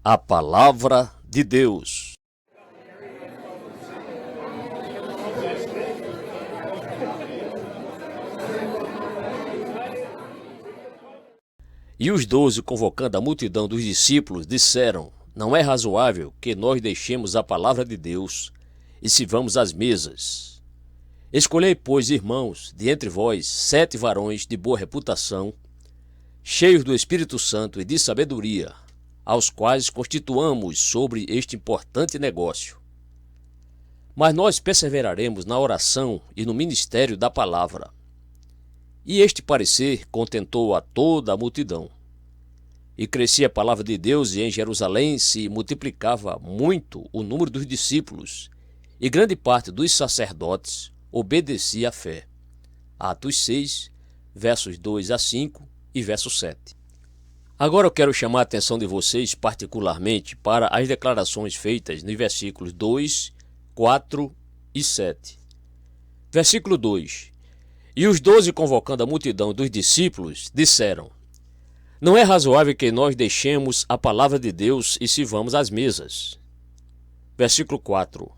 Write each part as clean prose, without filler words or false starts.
A Palavra de Deus. E os 12, convocando a multidão dos discípulos, disseram: Não é razoável que nós deixemos a palavra de Deus e sirvamos às mesas. Escolhei, pois, irmãos, de entre vós 7 varões de boa reputação, cheios do Espírito Santo e de sabedoria, aos quais constituamos sobre este importante negócio. Mas nós perseveraremos na oração e no ministério da palavra. E este parecer contentou a toda a multidão. E crescia a palavra de Deus, e em Jerusalém se multiplicava muito o número dos discípulos, e grande parte dos sacerdotes obedecia à fé. Atos 6, versos 2 a 5 e verso 7. Agora eu quero chamar a atenção de vocês particularmente para as declarações feitas nos versículos 2, 4 e 7. Versículo 2. E os 12, convocando a multidão dos discípulos, disseram: Não é razoável que nós deixemos a palavra de Deus e sirvamos às mesas. Versículo 4.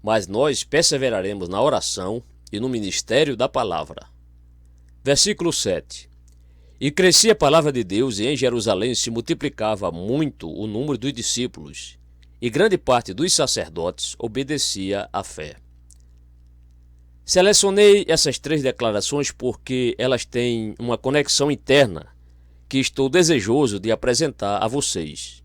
Mas nós perseveraremos na oração e no ministério da palavra. Versículo 7. E crescia a palavra de Deus, e em Jerusalém se multiplicava muito o número dos discípulos, e grande parte dos sacerdotes obedecia à fé. Selecionei essas 3 declarações porque elas têm uma conexão interna que estou desejoso de apresentar a vocês.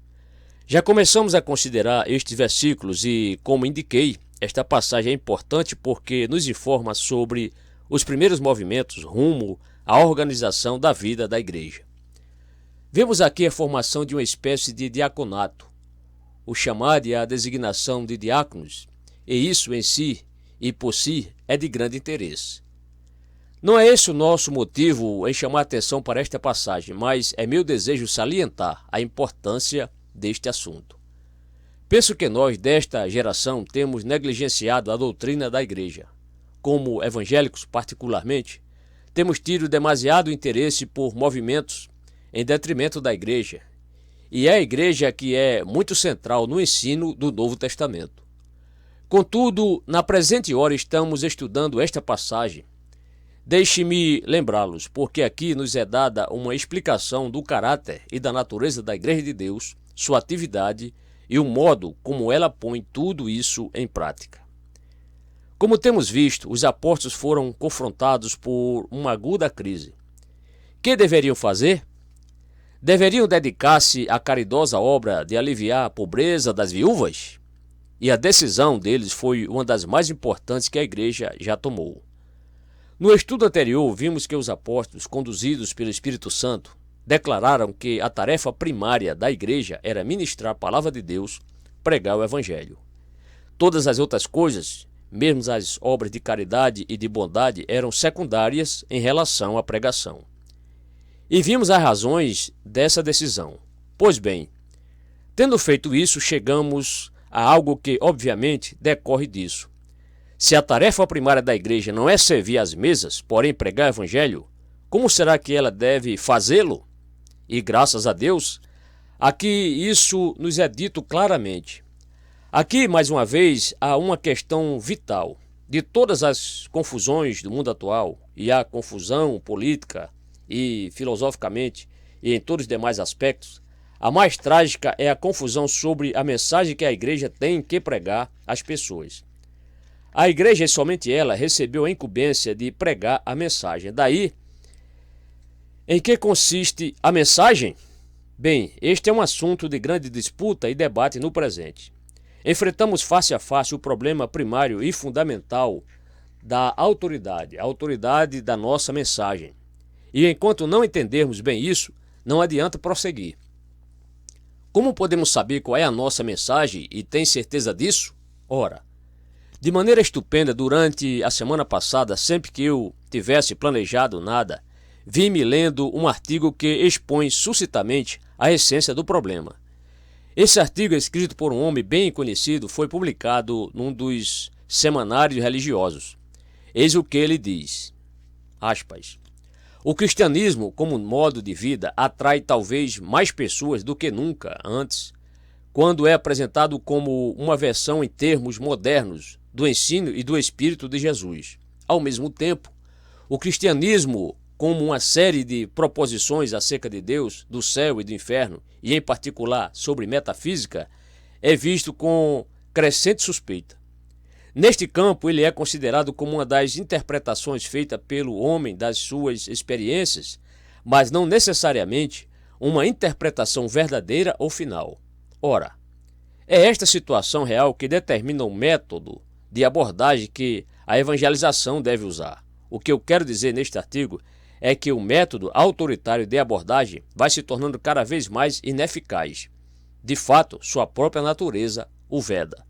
Já começamos a considerar estes versículos e, como indiquei, esta passagem é importante porque nos informa sobre os primeiros movimentos rumo à organização da vida da igreja. Vemos aqui a formação de uma espécie de diaconato, o chamado e a designação de diáconos, e isso em si e por si é de grande interesse. Não é esse o nosso motivo em chamar a atenção para esta passagem, mas é meu desejo salientar a importância deste assunto. Penso que nós, desta geração, temos negligenciado a doutrina da igreja. Como evangélicos, particularmente, temos tido demasiado interesse por movimentos em detrimento da igreja, e é a igreja que é muito central no ensino do Novo Testamento. Contudo, na presente hora estamos estudando esta passagem. Deixe-me lembrá-los, porque aqui nos é dada uma explicação do caráter e da natureza da Igreja de Deus, sua atividade e o modo como ela põe tudo isso em prática. Como temos visto, os apóstolos foram confrontados por uma aguda crise. Que deveriam fazer? Deveriam dedicar-se à caridosa obra de aliviar a pobreza das viúvas? E a decisão deles foi uma das mais importantes que a igreja já tomou. No estudo anterior, vimos que os apóstolos, conduzidos pelo Espírito Santo, declararam que a tarefa primária da igreja era ministrar a palavra de Deus, pregar o evangelho. Todas as outras coisas, mesmo as obras de caridade e de bondade, eram secundárias em relação à pregação. E vimos as razões dessa decisão. Pois bem, tendo feito isso, chegamos a algo que, obviamente, decorre disso. Se a tarefa primária da igreja não é servir às mesas, porém pregar o evangelho, como será que ela deve fazê-lo? E graças a Deus, aqui isso nos é dito claramente. Aqui, mais uma vez, há uma questão vital. De todas as confusões do mundo atual, e a confusão política e filosoficamente e em todos os demais aspectos, a mais trágica é a confusão sobre a mensagem que a igreja tem que pregar às pessoas. A igreja, e somente ela, recebeu a incumbência de pregar a mensagem. Daí, em que consiste a mensagem? Bem, este é um assunto de grande disputa e debate no presente. Enfrentamos face a face o problema primário e fundamental da autoridade, a autoridade da nossa mensagem. E enquanto não entendermos bem isso, não adianta prosseguir. Como podemos saber qual é a nossa mensagem e tem certeza disso? Ora, de maneira estupenda, durante a semana passada, sempre que eu tivesse planejado nada, vi-me lendo um artigo que expõe sucintamente a essência do problema. Esse artigo, escrito por um homem bem conhecido, foi publicado num dos semanários religiosos. Eis o que ele diz, aspas, O cristianismo, como modo de vida, atrai talvez mais pessoas do que nunca antes, quando é apresentado como uma versão em termos modernos do ensino e do Espírito de Jesus. Ao mesmo tempo, o cristianismo, como uma série de proposições acerca de Deus, do céu e do inferno, e em particular sobre metafísica, é visto com crescente suspeita. Neste campo, ele é considerado como uma das interpretações feitas pelo homem das suas experiências, mas não necessariamente uma interpretação verdadeira ou final. Ora, é esta situação real que determina o método de abordagem que a evangelização deve usar. O que eu quero dizer neste artigo é que o método autoritário de abordagem vai se tornando cada vez mais ineficaz. De fato, sua própria natureza o veda.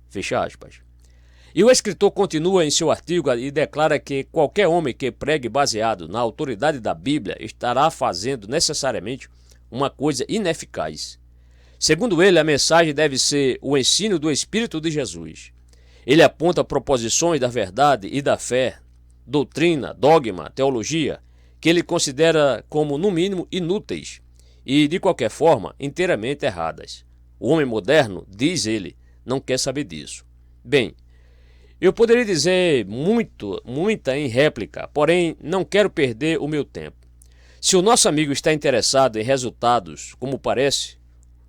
Fecha aspas. E o escritor continua em seu artigo e declara que qualquer homem que pregue baseado na autoridade da Bíblia estará fazendo necessariamente uma coisa ineficaz. Segundo ele, a mensagem deve ser o ensino do Espírito de Jesus. Ele aponta proposições da verdade e da fé, doutrina, dogma, teologia, que ele considera como, no mínimo, inúteis e, de qualquer forma, inteiramente erradas. O homem moderno, diz ele, não quer saber disso. Bem, eu poderia dizer muita em réplica, porém não quero perder o meu tempo. Se o nosso amigo está interessado em resultados, como parece,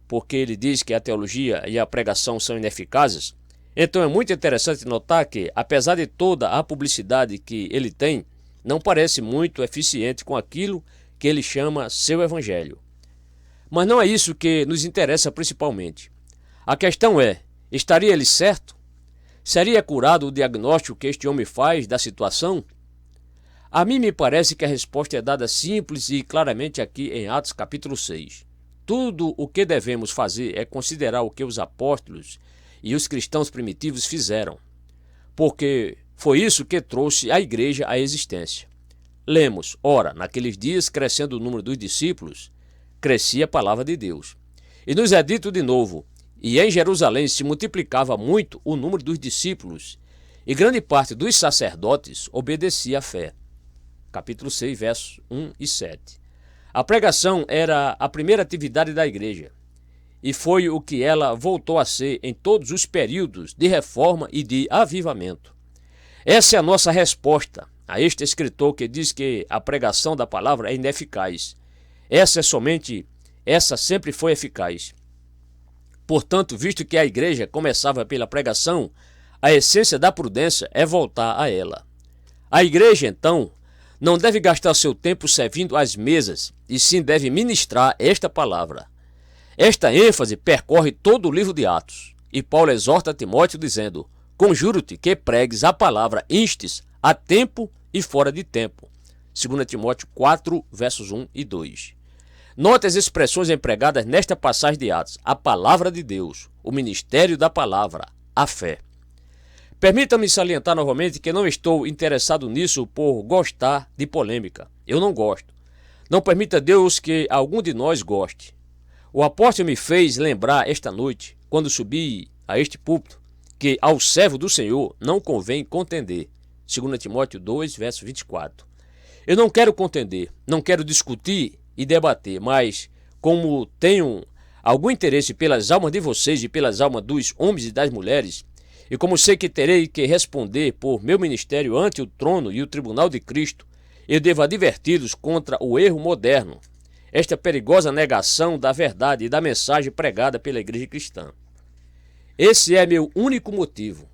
porque ele diz que a teologia e a pregação são ineficazes, então é muito interessante notar que, apesar de toda a publicidade que ele tem, não parece muito eficiente com aquilo que ele chama seu evangelho. Mas não é isso que nos interessa principalmente. A questão é, estaria ele certo? Seria curado o diagnóstico que este homem faz da situação? A mim me parece que a resposta é dada simples e claramente aqui em Atos capítulo 6. Tudo o que devemos fazer é considerar o que os apóstolos e os cristãos primitivos fizeram, porque foi isso que trouxe a igreja à existência. Lemos, ora, naqueles dias, crescendo o número dos discípulos, crescia a palavra de Deus. E nos é dito de novo, e em Jerusalém se multiplicava muito o número dos discípulos, e grande parte dos sacerdotes obedecia à fé. Capítulo 6, versos 1 e 7. A pregação era a primeira atividade da igreja, e foi o que ela voltou a ser em todos os períodos de reforma e de avivamento. Essa é a nossa resposta a este escritor que diz que a pregação da palavra é ineficaz. Essa sempre foi eficaz. Portanto, visto que a igreja começava pela pregação, a essência da prudência é voltar a ela. A igreja, então, não deve gastar seu tempo servindo às mesas, e sim deve ministrar esta palavra. Esta ênfase percorre todo o livro de Atos, e Paulo exorta Timóteo dizendo, conjuro-te que pregues a palavra instes a tempo e fora de tempo. 2 Timóteo 4, versos 1 e 2. Note as expressões empregadas nesta passagem de Atos. A palavra de Deus, o ministério da palavra, a fé. Permita-me salientar novamente que não estou interessado nisso por gostar de polêmica. Eu não gosto. Não permita Deus que algum de nós goste. O apóstolo me fez lembrar esta noite, quando subi a este púlpito, que ao servo do Senhor não convém contender. 2 Timóteo 2, verso 24. Eu não quero contender, não quero discutir e debater, mas como tenho algum interesse pelas almas de vocês e pelas almas dos homens e das mulheres, e como sei que terei que responder por meu ministério ante o trono e o tribunal de Cristo, eu devo adverti-los contra o erro moderno, esta perigosa negação da verdade e da mensagem pregada pela igreja cristã. Esse é meu único motivo.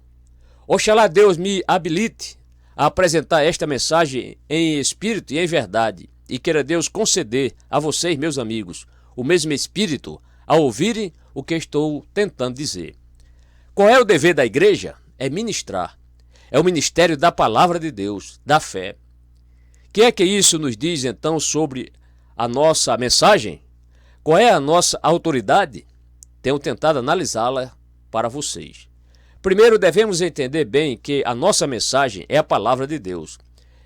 Oxalá Deus me habilite a apresentar esta mensagem em espírito e em verdade, e queira Deus conceder a vocês, meus amigos, o mesmo espírito ao ouvirem o que estou tentando dizer. Qual é o dever da igreja? É ministrar. É o ministério da palavra de Deus, da fé. O que é que isso nos diz então sobre a nossa mensagem? Qual é a nossa autoridade? Tenho tentado analisá-la para vocês. Primeiro, devemos entender bem que a nossa mensagem é a palavra de Deus.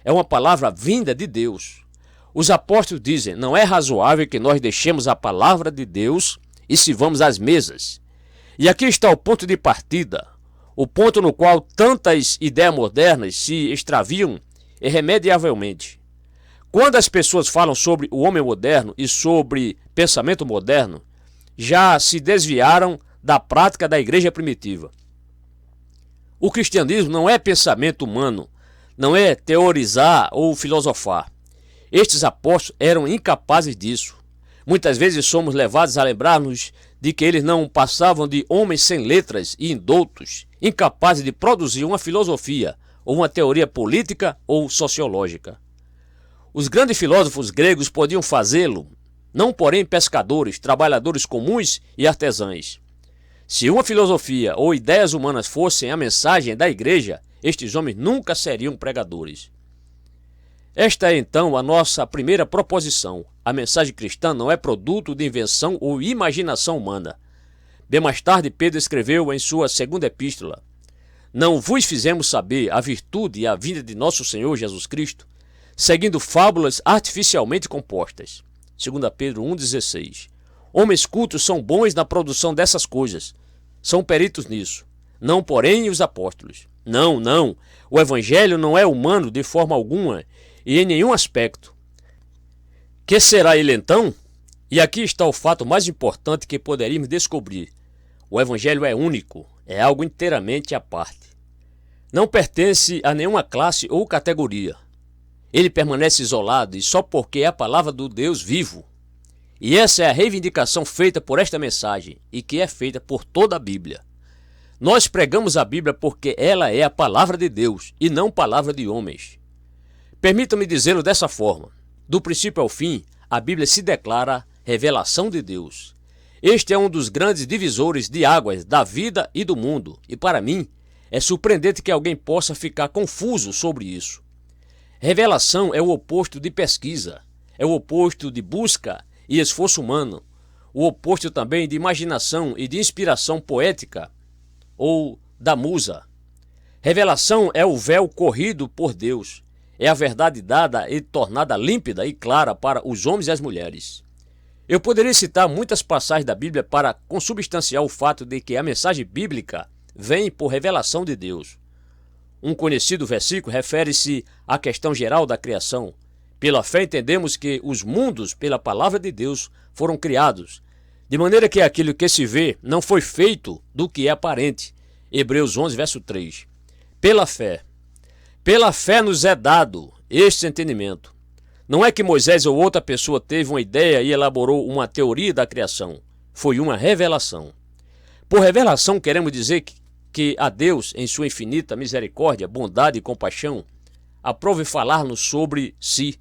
É uma palavra vinda de Deus. Os apóstolos dizem, não é razoável que nós deixemos a palavra de Deus e sirvamos às mesas. E aqui está o ponto de partida, o ponto no qual tantas ideias modernas se extraviam irremediavelmente. Quando as pessoas falam sobre o homem moderno e sobre pensamento moderno, já se desviaram da prática da igreja primitiva. O cristianismo não é pensamento humano, não é teorizar ou filosofar. Estes apóstolos eram incapazes disso. Muitas vezes somos levados a lembrar-nos de que eles não passavam de homens sem letras e indoutos, incapazes de produzir uma filosofia ou uma teoria política ou sociológica. Os grandes filósofos gregos podiam fazê-lo, não porém pescadores, trabalhadores comuns e artesãos. Se uma filosofia ou ideias humanas fossem a mensagem da igreja, estes homens nunca seriam pregadores. Esta é então a nossa primeira proposição. A mensagem cristã não é produto de invenção ou imaginação humana. Bem mais tarde, Pedro escreveu em sua segunda epístola: Não vos fizemos saber a virtude e a vinda de nosso Senhor Jesus Cristo, seguindo fábulas artificialmente compostas. 2 Pedro 1,16. Homens cultos são bons na produção dessas coisas. São peritos nisso. Não, porém, os apóstolos. Não. O evangelho não é humano de forma alguma e em nenhum aspecto. Que será ele então? E aqui está o fato mais importante que poderíamos descobrir. O evangelho é único, é algo inteiramente à parte. Não pertence a nenhuma classe ou categoria. Ele permanece isolado e só porque é a palavra do Deus vivo. E essa é a reivindicação feita por esta mensagem e que é feita por toda a Bíblia. Nós pregamos a Bíblia porque ela é a palavra de Deus e não palavra de homens. Permita-me dizê-lo dessa forma. Do princípio ao fim, a Bíblia se declara revelação de Deus. Este é um dos grandes divisores de águas da vida e do mundo, e para mim, é surpreendente que alguém possa ficar confuso sobre isso. Revelação é o oposto de pesquisa, é o oposto de busca e esforço humano, o oposto também de imaginação e de inspiração poética ou da musa. Revelação é o véu corrido por Deus, é a verdade dada e tornada límpida e clara para os homens e as mulheres. Eu poderia citar muitas passagens da Bíblia para consubstanciar o fato de que a mensagem bíblica vem por revelação de Deus. Um conhecido versículo refere-se à questão geral da criação. Pela fé entendemos que os mundos, pela palavra de Deus, foram criados, de maneira que aquilo que se vê não foi feito do que é aparente. Hebreus 11, verso 3. Pela fé nos é dado este entendimento. Não é que Moisés ou outra pessoa teve uma ideia e elaborou uma teoria da criação. Foi uma revelação. Por revelação queremos dizer que a Deus, em sua infinita misericórdia, bondade e compaixão, aprove falar-nos sobre si.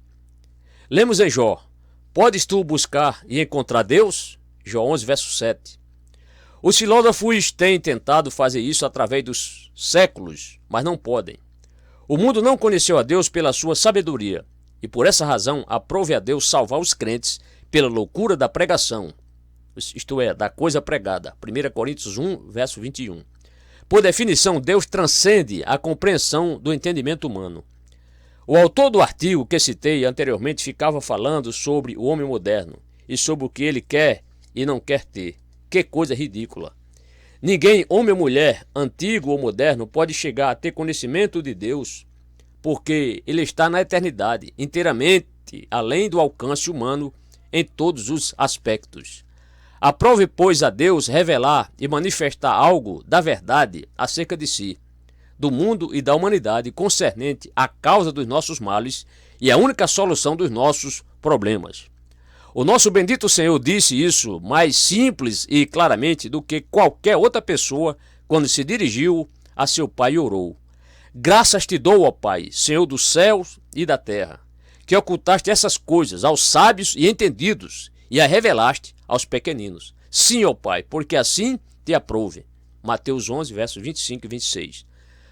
Lemos em Jó: Podes tu buscar e encontrar Deus? Jó 11, verso 7. Os filósofos têm tentado fazer isso através dos séculos, mas não podem. O mundo não conheceu a Deus pela sua sabedoria, e por essa razão aprove a Deus salvar os crentes pela loucura da pregação, isto é, da coisa pregada. 1 Coríntios 1, verso 21. Por definição, Deus transcende a compreensão do entendimento humano. O autor do artigo que citei anteriormente ficava falando sobre o homem moderno e sobre o que ele quer e não quer ter. Que coisa ridícula! Ninguém, homem ou mulher, antigo ou moderno, pode chegar a ter conhecimento de Deus, porque ele está na eternidade, inteiramente além do alcance humano em todos os aspectos. Aprove, pois, a Deus revelar e manifestar algo da verdade acerca de si, do mundo e da humanidade concernente à causa dos nossos males e a única solução dos nossos problemas. O nosso bendito Senhor disse isso mais simples e claramente do que qualquer outra pessoa quando se dirigiu a seu Pai e orou. Graças te dou, ó Pai, Senhor dos céus e da terra, que ocultaste essas coisas aos sábios e entendidos e as revelaste aos pequeninos. Sim, ó Pai, porque assim te aprouve. Mateus 11, versos 25 e 26.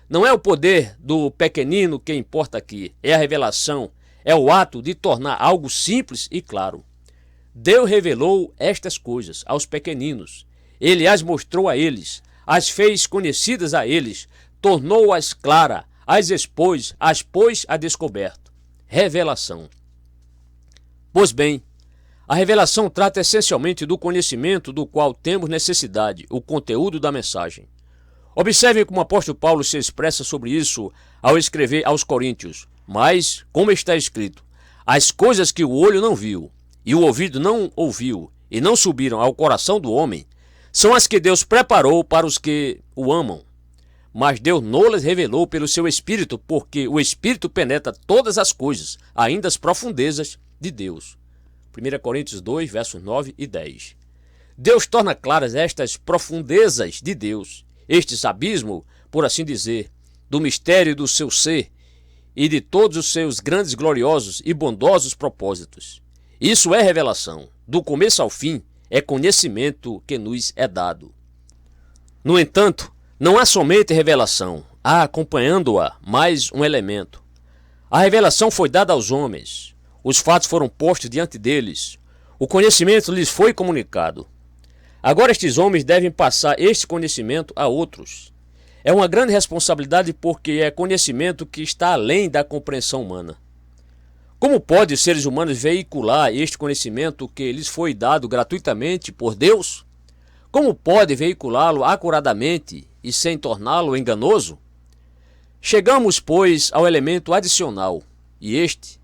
Não é o poder do pequenino que importa aqui, é a revelação, é o ato de tornar algo simples e claro. Deus revelou estas coisas aos pequeninos. Ele as mostrou a eles, as fez conhecidas a eles, tornou-as claras, as expôs, as pôs a descoberto. Revelação. Pois bem, a revelação trata essencialmente do conhecimento do qual temos necessidade, o conteúdo da mensagem. Observem como o apóstolo Paulo se expressa sobre isso ao escrever aos Coríntios. Mas, como está escrito, as coisas que o olho não viu, e o ouvido não ouviu, e não subiram ao coração do homem, são as que Deus preparou para os que o amam. Mas Deus não lhes revelou pelo seu Espírito, porque o Espírito penetra todas as coisas, ainda as profundezas de Deus. 1 Coríntios 2, versos 9 e 10. Deus torna claras estas profundezas de Deus, estes abismos, por assim dizer, do mistério do seu ser e de todos os seus grandes, gloriosos e bondosos propósitos. Isso é revelação. Do começo ao fim, é conhecimento que nos é dado. No entanto, não há somente revelação, há acompanhando-a mais um elemento. A revelação foi dada aos homens, os fatos foram postos diante deles, o conhecimento lhes foi comunicado. Agora estes homens devem passar este conhecimento a outros. É uma grande responsabilidade porque é conhecimento que está além da compreensão humana. Como podem os seres humanos veicular este conhecimento que lhes foi dado gratuitamente por Deus? Como pode veiculá-lo acuradamente e sem torná-lo enganoso? Chegamos, pois, ao elemento adicional, e este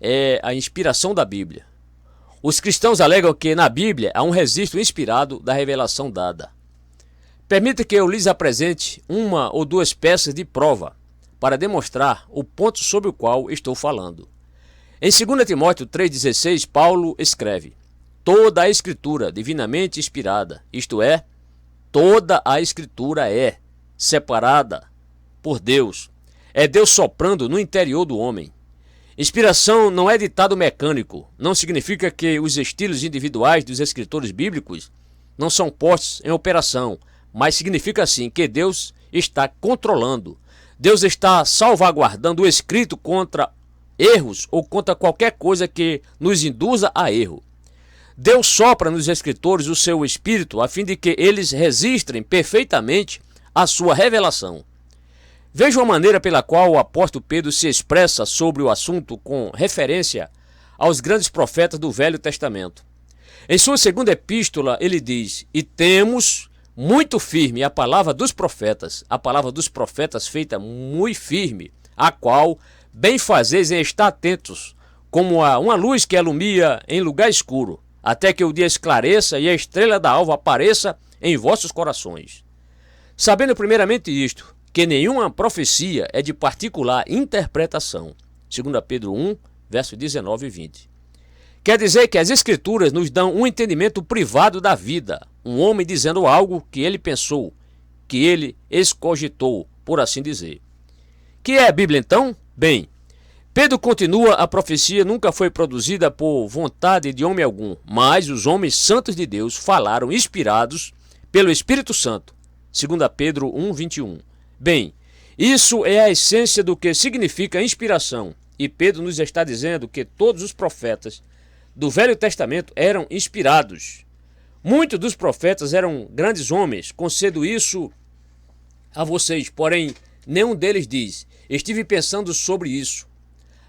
é a inspiração da Bíblia. Os cristãos alegam que na Bíblia há um registro inspirado da revelação dada. Permita que eu lhes apresente uma ou duas peças de prova para demonstrar o ponto sobre o qual estou falando. Em 2 Timóteo 3,16, Paulo escreve: toda a Escritura divinamente inspirada, isto é, toda a Escritura é separada por Deus. É Deus soprando no interior do homem. Inspiração não é ditado mecânico, não significa que os estilos individuais dos escritores bíblicos não são postos em operação, mas significa sim que Deus está controlando. Deus está salvaguardando o escrito contra erros ou contra qualquer coisa que nos induza a erro. Deus sopra nos escritores o seu espírito a fim de que eles registrem perfeitamente a sua revelação. Veja a maneira pela qual o apóstolo Pedro se expressa sobre o assunto com referência aos grandes profetas do Velho Testamento. Em sua segunda epístola ele diz: e temos muito firme a palavra dos profetas feita muito firme, a qual bem fazeis em estar atentos, como a uma luz que alumia em lugar escuro, até que o dia esclareça e a estrela da alva apareça em vossos corações. Sabendo primeiramente isto, que nenhuma profecia é de particular interpretação. 2 Pedro 1, versos 19 e 20. Quer dizer que as Escrituras nos dão um entendimento privado da vida, um homem dizendo algo que ele pensou, que ele excogitou, por assim dizer. Que é a Bíblia então? Bem, Pedro continua: a profecia nunca foi produzida por vontade de homem algum, mas os homens santos de Deus falaram inspirados pelo Espírito Santo. 2 Pedro 1, 21. Bem, isso é a essência do que significa inspiração, e Pedro nos está dizendo que todos os profetas do Velho Testamento eram inspirados. Muitos dos profetas eram grandes homens, concedo isso a vocês, porém nenhum deles diz: estive pensando sobre isso,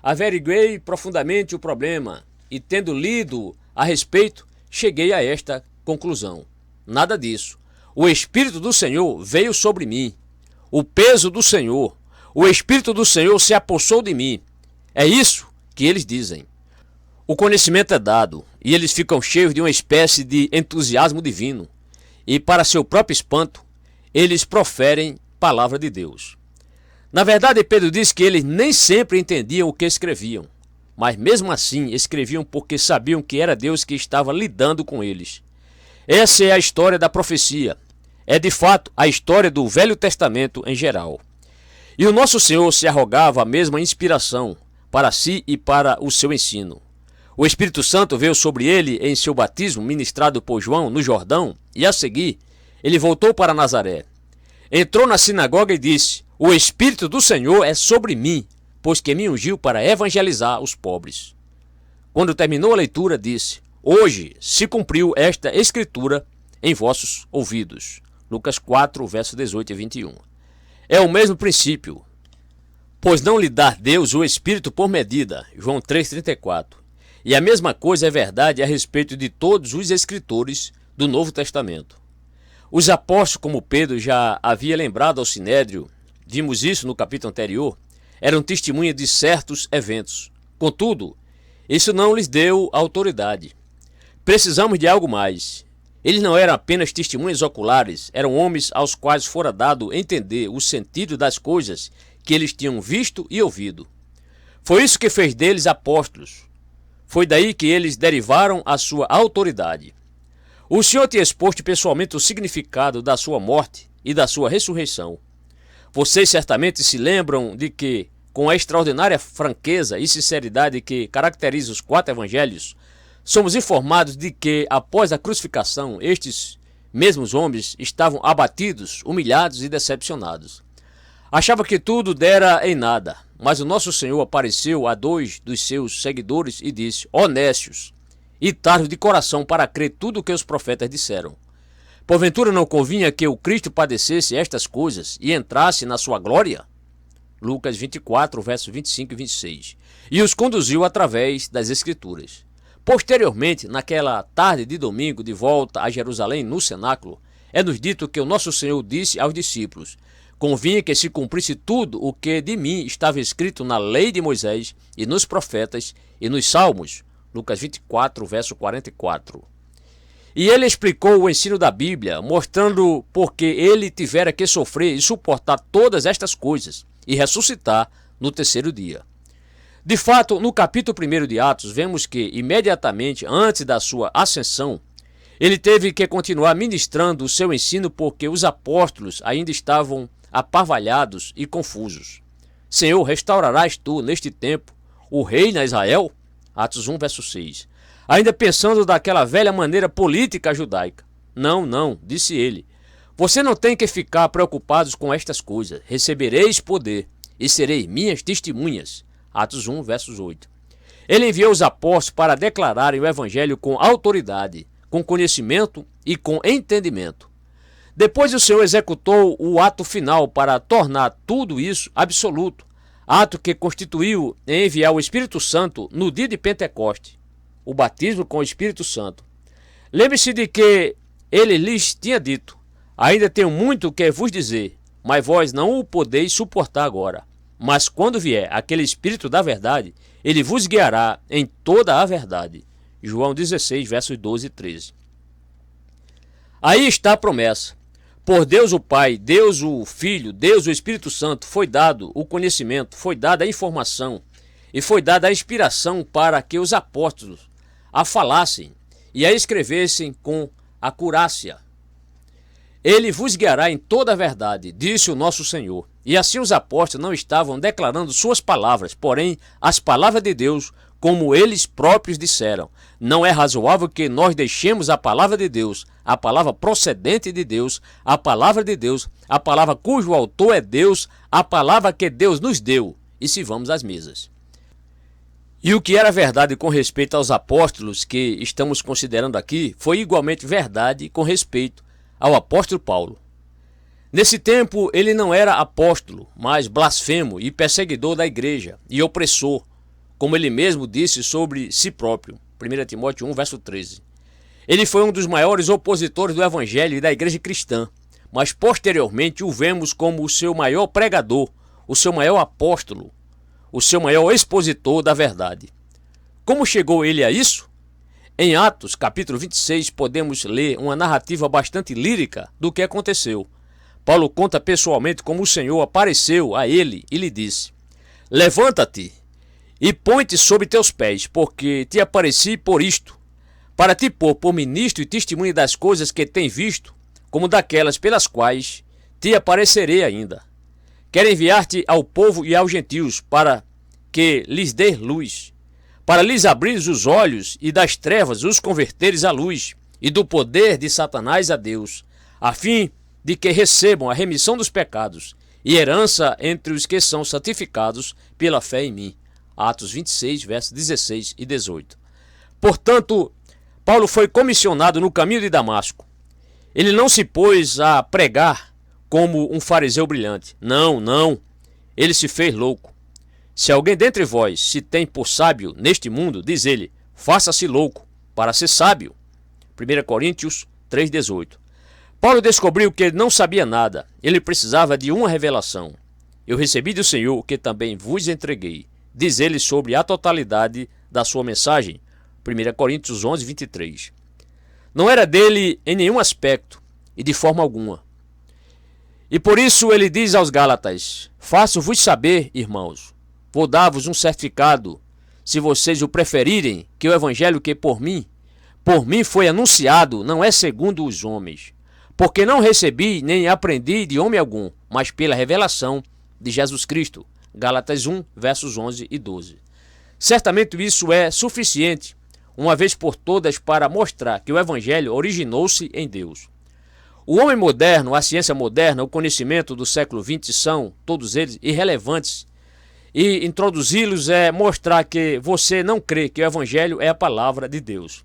averiguei profundamente o problema e, tendo lido a respeito, cheguei a esta conclusão. Nada disso. O Espírito do Senhor veio sobre mim. O peso do Senhor, o Espírito do Senhor se apossou de mim. É isso que eles dizem. O conhecimento é dado e eles ficam cheios de uma espécie de entusiasmo divino. E, para seu próprio espanto, eles proferem palavra de Deus. Na verdade, Pedro diz que eles nem sempre entendiam o que escreviam, mas mesmo assim escreviam porque sabiam que era Deus que estava lidando com eles. Essa é a história da profecia. É de fato a história do Velho Testamento em geral. E o nosso Senhor se arrogava a mesma inspiração para si e para o seu ensino. O Espírito Santo veio sobre ele em seu batismo ministrado por João no Jordão, e a seguir ele voltou para Nazaré. Entrou na sinagoga e disse: o Espírito do Senhor é sobre mim, pois que me ungiu para evangelizar os pobres. Quando terminou a leitura, disse: hoje se cumpriu esta escritura em vossos ouvidos. Lucas 4, versos 18 e 21. É o mesmo princípio, pois não lhe dá Deus o Espírito por medida. João 3,34. E a mesma coisa é verdade a respeito de todos os escritores do Novo Testamento. Os apóstolos, como Pedro já havia lembrado ao Sinédrio, vimos isso no capítulo anterior, eram testemunhas de certos eventos. Contudo, isso não lhes deu autoridade. Precisamos de algo mais. Eles não eram apenas testemunhas oculares, eram homens aos quais fora dado entender o sentido das coisas que eles tinham visto e ouvido. Foi isso que fez deles apóstolos. Foi daí que eles derivaram a sua autoridade. O Senhor tinha exposto pessoalmente o significado da sua morte e da sua ressurreição. Vocês certamente se lembram de que, com a extraordinária franqueza e sinceridade que caracteriza os 4 evangelhos, somos informados de que, após a crucificação, estes mesmos homens estavam abatidos, humilhados e decepcionados. Achava que tudo dera em nada, mas o nosso Senhor apareceu a 2 dos seus seguidores e disse: ó nécios, e tardos de coração para crer tudo o que os profetas disseram. Porventura não convinha que o Cristo padecesse estas coisas e entrasse na sua glória? Lucas 24, versos 25 e 26. E os conduziu através das Escrituras. Posteriormente, naquela tarde de domingo, de volta a Jerusalém, no cenáculo, é-nos dito que o nosso Senhor disse aos discípulos: convinha que se cumprisse tudo o que de mim estava escrito na lei de Moisés e nos profetas e nos salmos. Lucas 24, verso 44. E ele explicou o ensino da Bíblia, mostrando porque ele tivera que sofrer e suportar todas estas coisas e ressuscitar no terceiro dia. De fato, no capítulo 1 de Atos, vemos que, imediatamente antes da sua ascensão, ele teve que continuar ministrando o seu ensino porque os apóstolos ainda estavam aparvalhados e confusos. Senhor, restaurarás tu, neste tempo, o reino a Israel? Atos 1, verso 6. Ainda pensando daquela velha maneira política judaica. Não, não, disse ele. Você não tem que ficar preocupados com estas coisas. Recebereis poder e sereis minhas testemunhas. Atos 1, versos 8. Ele enviou os apóstolos para declararem o evangelho com autoridade, com conhecimento e com entendimento. Depois o Senhor executou o ato final para tornar tudo isso absoluto, ato que constituiu em enviar o Espírito Santo no dia de Pentecoste, o batismo com o Espírito Santo. Lembre-se de que ele lhes tinha dito: ainda tenho muito que vos dizer, mas vós não o podeis suportar agora. Mas quando vier aquele Espírito da verdade, ele vos guiará em toda a verdade. João 16, versos 12 e 13. Aí está a promessa. Por Deus o Pai, Deus o Filho, Deus o Espírito Santo, foi dado o conhecimento, foi dada a informação e foi dada a inspiração para que os apóstolos a falassem e a escrevessem com acurácia. Ele vos guiará em toda a verdade, disse o nosso Senhor. E assim os apóstolos não estavam declarando suas palavras, porém as palavras de Deus, como eles próprios disseram. Não é razoável que nós deixemos a palavra de Deus, a palavra procedente de Deus, a palavra de Deus, a palavra cujo autor é Deus, a palavra que Deus nos deu, e se vamos às mesas. E o que era verdade com respeito aos apóstolos que estamos considerando aqui, foi igualmente verdade com respeito ao apóstolo Paulo. Nesse tempo ele não era apóstolo, mas blasfemo e perseguidor da igreja e opressor, como ele mesmo disse sobre si próprio. 1 Timóteo 1, verso 13. Ele foi um dos maiores opositores do evangelho e da igreja cristã, mas posteriormente o vemos como o seu maior pregador, o seu maior apóstolo, o seu maior expositor da verdade. Como chegou ele a isso? Em Atos, capítulo 26, podemos ler uma narrativa bastante lírica do que aconteceu. Paulo conta pessoalmente como o Senhor apareceu a ele e lhe disse: levanta-te e põe-te sobre teus pés, porque te apareci por isto, para te pôr por ministro e testemunha das coisas que tem visto, como daquelas pelas quais te aparecerei ainda. Quero enviar-te ao povo e aos gentios, para que lhes dê luz, para lhes abrires os olhos e das trevas os converteres à luz, e do poder de Satanás a Deus, a fim de que recebam a remissão dos pecados e herança entre os que são santificados pela fé em mim. Atos 26, versos 16 e 18. Portanto, Paulo foi comissionado no caminho de Damasco. Ele não se pôs a pregar como um fariseu brilhante. Não, não. Ele se fez louco. Se alguém dentre vós se tem por sábio neste mundo, diz ele, faça-se louco para ser sábio. 1 Coríntios 3,18. Paulo descobriu que ele não sabia nada. Ele precisava de uma revelação. Eu recebi do Senhor o que também vos entreguei. Diz ele sobre a totalidade da sua mensagem. 1 Coríntios 11, 23. Não era dele em nenhum aspecto e de forma alguma. E por isso ele diz aos Gálatas: faço-vos saber, irmãos, vou dar-vos um certificado, se vocês o preferirem, que o evangelho que por mim foi anunciado, não é segundo os homens. Porque não recebi nem aprendi de homem algum, mas pela revelação de Jesus Cristo. Gálatas 1, versos 11 e 12. Certamente isso é suficiente, uma vez por todas, para mostrar que o evangelho originou-se em Deus. O homem moderno, a ciência moderna, o conhecimento do século XX são, todos eles, irrelevantes. E introduzi-los é mostrar que você não crê que o evangelho é a palavra de Deus.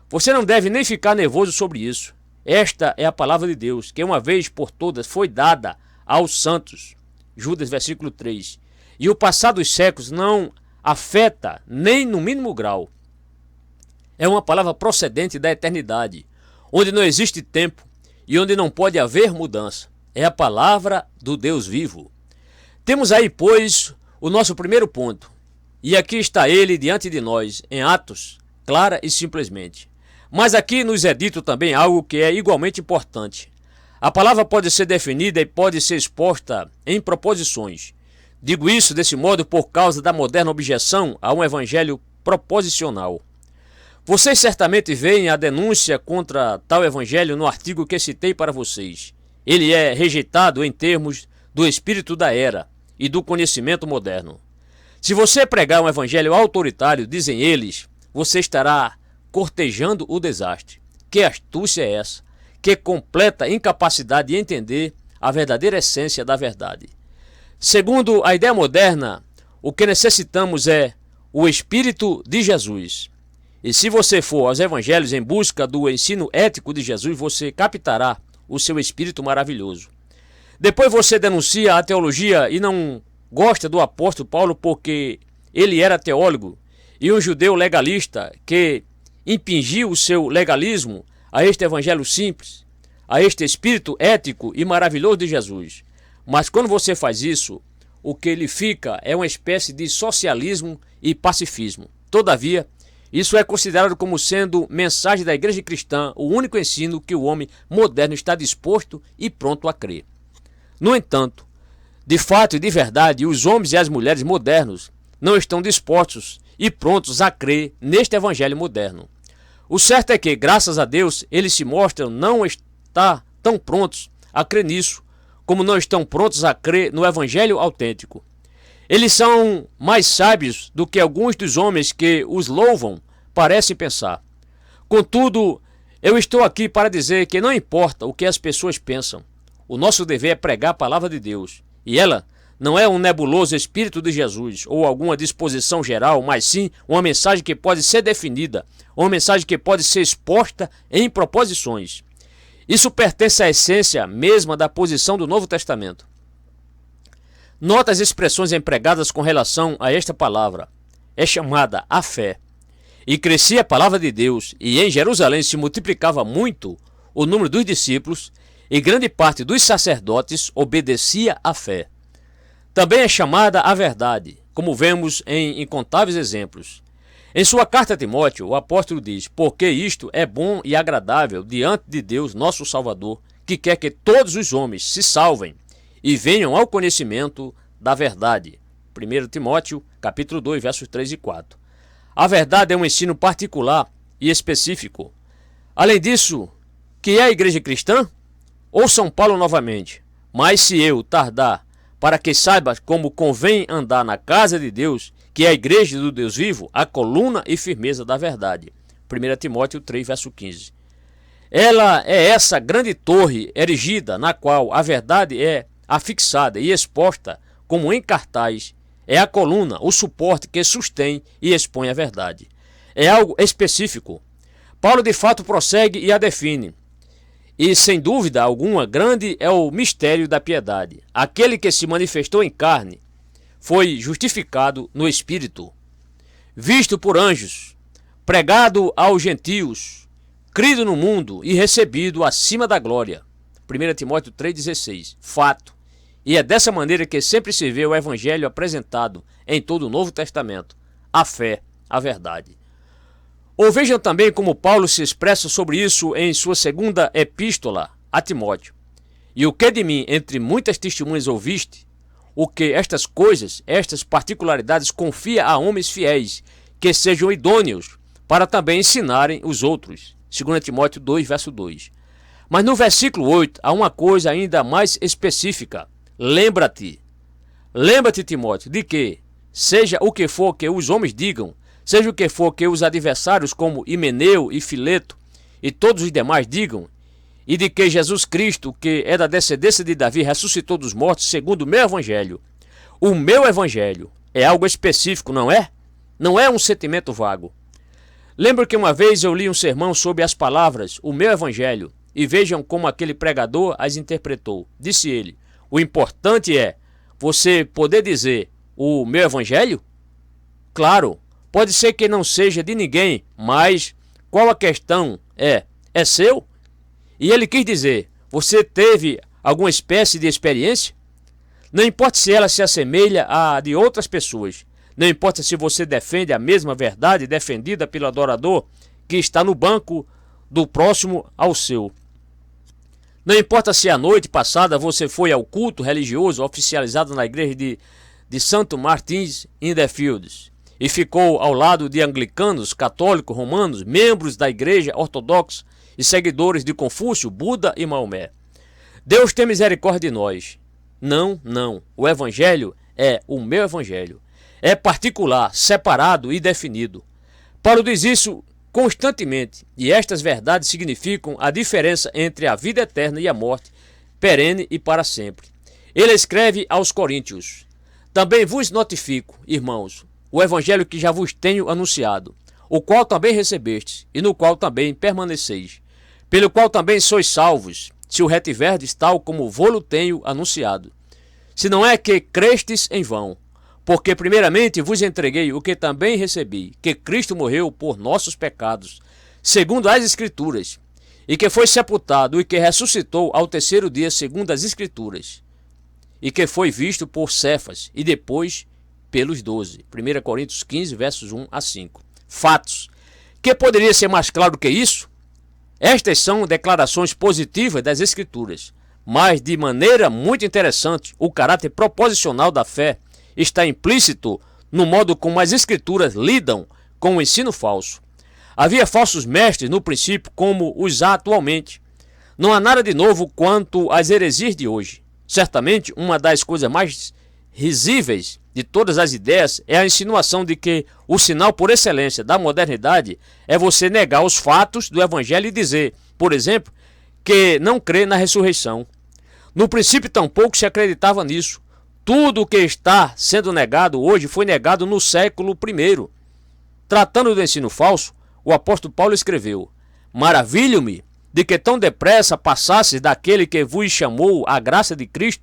Você não deve nem ficar nervoso sobre isso. Esta é a palavra de Deus, que uma vez por todas foi dada aos santos. Judas, versículo 3. E o passar dos séculos não afeta nem no mínimo grau. É uma palavra procedente da eternidade, onde não existe tempo e onde não pode haver mudança. É a palavra do Deus vivo. Temos aí, pois, o nosso primeiro ponto. E aqui está ele diante de nós, em Atos, clara e simplesmente. Mas aqui nos é dito também algo que é igualmente importante. A palavra pode ser definida e pode ser exposta em proposições. Digo isso desse modo por causa da moderna objeção a um evangelho proposicional. Vocês certamente veem a denúncia contra tal evangelho no artigo que citei para vocês. Ele é rejeitado em termos do espírito da era e do conhecimento moderno. Se você pregar um evangelho autoritário, dizem eles, você estará cortejando o desastre. Que astúcia é essa? Que completa incapacidade de entender a verdadeira essência da verdade. Segundo a ideia moderna, o que necessitamos é o Espírito de Jesus. E se você for aos evangelhos em busca do ensino ético de Jesus, você captará o seu espírito maravilhoso. Depois você denuncia a teologia e não gosta do apóstolo Paulo porque ele era teólogo e um judeu legalista que impingiu o seu legalismo a este evangelho simples, a este espírito ético e maravilhoso de Jesus. Mas quando você faz isso, o que lhe fica é uma espécie de socialismo e pacifismo. Todavia, isso é considerado como sendo mensagem da igreja cristã, o único ensino que o homem moderno está disposto e pronto a crer. No entanto, de fato e de verdade, os homens e as mulheres modernos não estão dispostos e prontos a crer neste evangelho moderno. O certo é que, graças a Deus, eles se mostram não estar tão prontos a crer nisso, como não estão prontos a crer no evangelho autêntico. Eles são mais sábios do que alguns dos homens que os louvam parecem pensar. Contudo, eu estou aqui para dizer que não importa o que as pessoas pensam, o nosso dever é pregar a palavra de Deus, e ela não é um nebuloso Espírito de Jesus ou alguma disposição geral, mas sim uma mensagem que pode ser definida, uma mensagem que pode ser exposta em proposições. Isso pertence à essência mesma da posição do Novo Testamento. Nota as expressões empregadas com relação a esta palavra. É chamada a fé. E crescia a palavra de Deus, e em Jerusalém se multiplicava muito o número dos discípulos, e grande parte dos sacerdotes obedecia à fé. Também é chamada a verdade, como vemos em incontáveis exemplos. Em sua carta a Timóteo, o apóstolo diz: porque isto é bom e agradável diante de Deus, nosso Salvador, que quer que todos os homens se salvem e venham ao conhecimento da verdade. 1 Timóteo, capítulo 2, versos 3 e 4. A verdade é um ensino particular e específico. Além disso, que é a igreja cristã? Ou São Paulo novamente: mas se eu tardar, para que saibas como convém andar na casa de Deus, que é a igreja do Deus vivo, a coluna e firmeza da verdade. 1 Timóteo 3, verso 15. Ela é essa grande torre erigida, na qual a verdade é afixada e exposta como em cartaz. É a coluna, o suporte que sustém e expõe a verdade. É algo específico. Paulo de fato prossegue e a define. E, sem dúvida alguma, grande é o mistério da piedade. Aquele que se manifestou em carne foi justificado no Espírito, visto por anjos, pregado aos gentios, crido no mundo e recebido acima da glória. 1 Timóteo 3,16. Fato. E é dessa maneira que sempre se vê o Evangelho apresentado em todo o Novo Testamento. A fé, a verdade. Ou vejam também como Paulo se expressa sobre isso em sua segunda epístola a Timóteo. E o que de mim, entre muitas testemunhas ouviste, o que estas coisas, estas particularidades confia a homens fiéis, que sejam idôneos, para também ensinarem os outros. 2 Timóteo 2, verso 2. Mas no versículo 8 há uma coisa ainda mais específica. Lembra-te, Timóteo, de que, seja o que for que os homens digam, seja o que for que os adversários como Himeneu e Fileto e todos os demais digam, e de que Jesus Cristo, que é da descendência de Davi, ressuscitou dos mortos segundo o meu evangelho. O meu evangelho é algo específico, não é? Não é um sentimento vago. Lembro que uma vez eu li um sermão sobre as palavras, o meu evangelho, e vejam como aquele pregador as interpretou. Disse ele, o importante é você poder dizer o meu evangelho? Claro, pode ser que não seja de ninguém, mas qual a questão é seu? E ele quis dizer, você teve alguma espécie de experiência? Não importa se ela se assemelha à de outras pessoas. Não importa se você defende a mesma verdade defendida pelo adorador que está no banco do próximo ao seu. Não importa se a noite passada você foi ao culto religioso oficializado na igreja de Santo Martins in the Fields e ficou ao lado de anglicanos, católicos, romanos, membros da igreja ortodoxa e seguidores de Confúcio, Buda e Maomé. Deus tem misericórdia de nós. Não. O evangelho é o meu evangelho. É particular, separado e definido. Paulo diz isso constantemente, e estas verdades significam a diferença entre a vida eterna e a morte, perene e para sempre. Ele escreve aos Coríntios, também vos notifico, irmãos, o evangelho que já vos tenho anunciado, o qual também recebestes, e no qual também permaneceis, pelo qual também sois salvos, se o retiverdes tal como vô-lo tenho anunciado. Se não é que crestes em vão, porque primeiramente vos entreguei o que também recebi, que Cristo morreu por nossos pecados, segundo as Escrituras, e que foi sepultado e que ressuscitou ao terceiro dia segundo as Escrituras, e que foi visto por Cefas e depois pelos 12. 1 Coríntios 15, versos 1 a 5. Fatos. Que poderia ser mais claro que isso? Estas são declarações positivas das Escrituras, mas de maneira muito interessante, o caráter proposicional da fé está implícito no modo como as Escrituras lidam com o ensino falso. Havia falsos mestres no princípio, como os há atualmente. Não há nada de novo quanto às heresias de hoje. Certamente, uma das coisas mais risíveis de todas as ideias é a insinuação de que o sinal por excelência da modernidade é você negar os fatos do Evangelho e dizer, por exemplo, que não crê na ressurreição. No princípio, tampouco se acreditava nisso. Tudo o que está sendo negado hoje foi negado no século I. Tratando do ensino falso, o apóstolo Paulo escreveu: maravilho-me de que tão depressa passasses daquele que vos chamou a graça de Cristo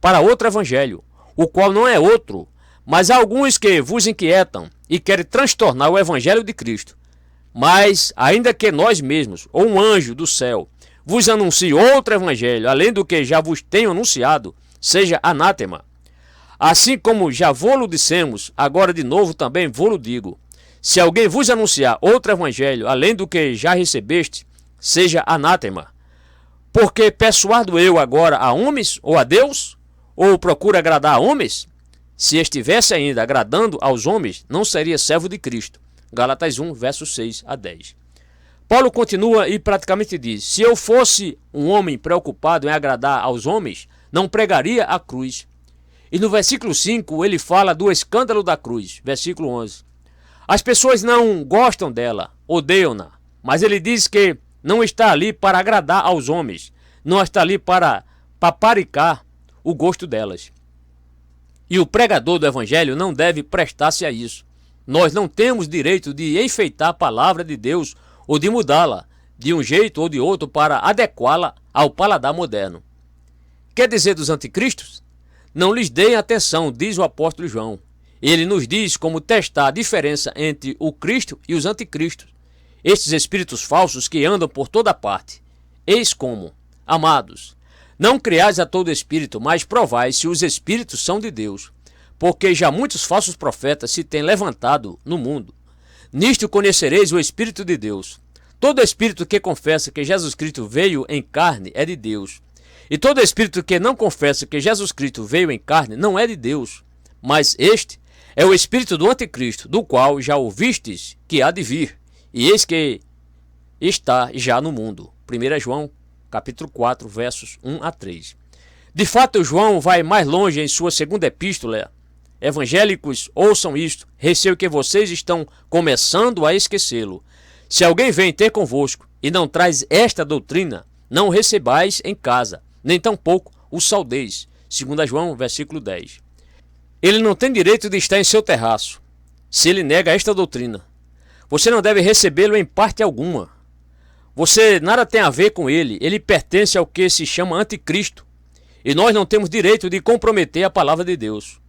para outro evangelho, o qual não é outro, mas há alguns que vos inquietam e querem transtornar o evangelho de Cristo. Mas, ainda que nós mesmos, ou um anjo do céu, vos anuncie outro evangelho, além do que já vos tenho anunciado, seja anátema. Assim como já vô-lo dissemos, agora de novo também vô-lo digo. Se alguém vos anunciar outro evangelho, além do que já recebeste, seja anátema. Porque persuado eu agora a homens ou a Deus? Ou procuro agradar a homens? Se estivesse ainda agradando aos homens, não seria servo de Cristo. Gálatas 1, versos 6 a 10. Paulo continua e praticamente diz: se eu fosse um homem preocupado em agradar aos homens, não pregaria a cruz. E no versículo 5 ele fala do escândalo da cruz, versículo 11. As pessoas não gostam dela, odeiam-na, mas ele diz que não está ali para agradar aos homens, não está ali para paparicar o gosto delas. E o pregador do evangelho não deve prestar-se a isso. Nós não temos direito de enfeitar a palavra de Deus ou de mudá-la de um jeito ou de outro para adequá-la ao paladar moderno. Quer dizer dos anticristos? Não lhes deem atenção, diz o apóstolo João. Ele nos diz como testar a diferença entre o Cristo e os anticristos, estes espíritos falsos que andam por toda parte. Eis como, amados, não criais a todo espírito, mas provai se os espíritos são de Deus, porque já muitos falsos profetas se têm levantado no mundo. Nisto conhecereis o Espírito de Deus. Todo espírito que confessa que Jesus Cristo veio em carne é de Deus. E todo espírito que não confessa que Jesus Cristo veio em carne não é de Deus. Mas este é o espírito do anticristo, do qual já ouvistes que há de vir, e eis que está já no mundo. 1 João, capítulo 4, versos 1 a 3. De fato, João vai mais longe em sua segunda epístola. Evangélicos, ouçam isto, receio que vocês estão começando a esquecê-lo. Se alguém vem ter convosco e não traz esta doutrina, não o recebais em casa, nem tampouco o saudeis. 2 João, versículo 10. Ele não tem direito de estar em seu terraço, se ele nega esta doutrina. Você não deve recebê-lo em parte alguma. Você nada tem a ver com ele, ele pertence ao que se chama anticristo. E nós não temos direito de comprometer a palavra de Deus.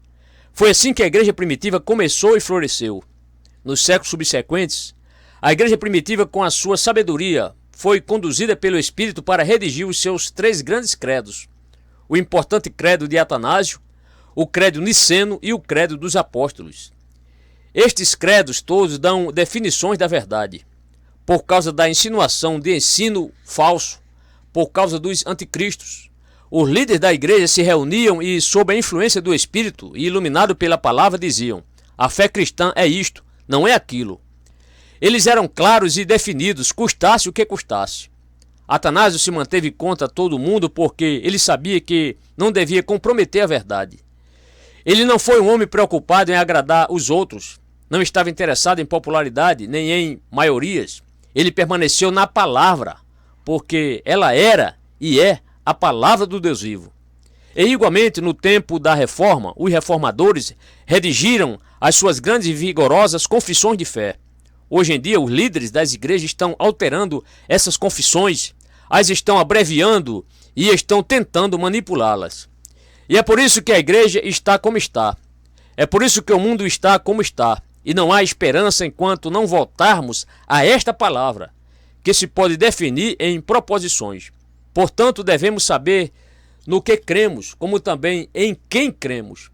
Foi assim que a igreja primitiva começou e floresceu. Nos séculos subsequentes, a igreja primitiva, com a sua sabedoria, foi conduzida pelo Espírito para redigir os seus 3 grandes credos. O importante credo de Atanásio, o credo niceno e o credo dos apóstolos. Estes credos todos dão definições da verdade. Por causa da insinuação de ensino falso, por causa dos anticristos, os líderes da igreja se reuniam e, sob a influência do Espírito e iluminado pela palavra, diziam: a fé cristã é isto, não é aquilo. Eles eram claros e definidos, custasse o que custasse. Atanásio se manteve contra todo mundo porque ele sabia que não devia comprometer a verdade. Ele não foi um homem preocupado em agradar os outros, não estava interessado em popularidade nem em maiorias. Ele permaneceu na palavra, porque ela era e é a palavra do Deus vivo. E igualmente, no tempo da reforma, os reformadores redigiram as suas grandes e vigorosas confissões de fé. Hoje em dia, os líderes das igrejas estão alterando essas confissões, as estão abreviando e estão tentando manipulá-las. E é por isso que a igreja está como está. É por isso que o mundo está como está. E não há esperança enquanto não voltarmos a esta palavra, que se pode definir em proposições. Portanto, devemos saber no que cremos, como também em quem cremos.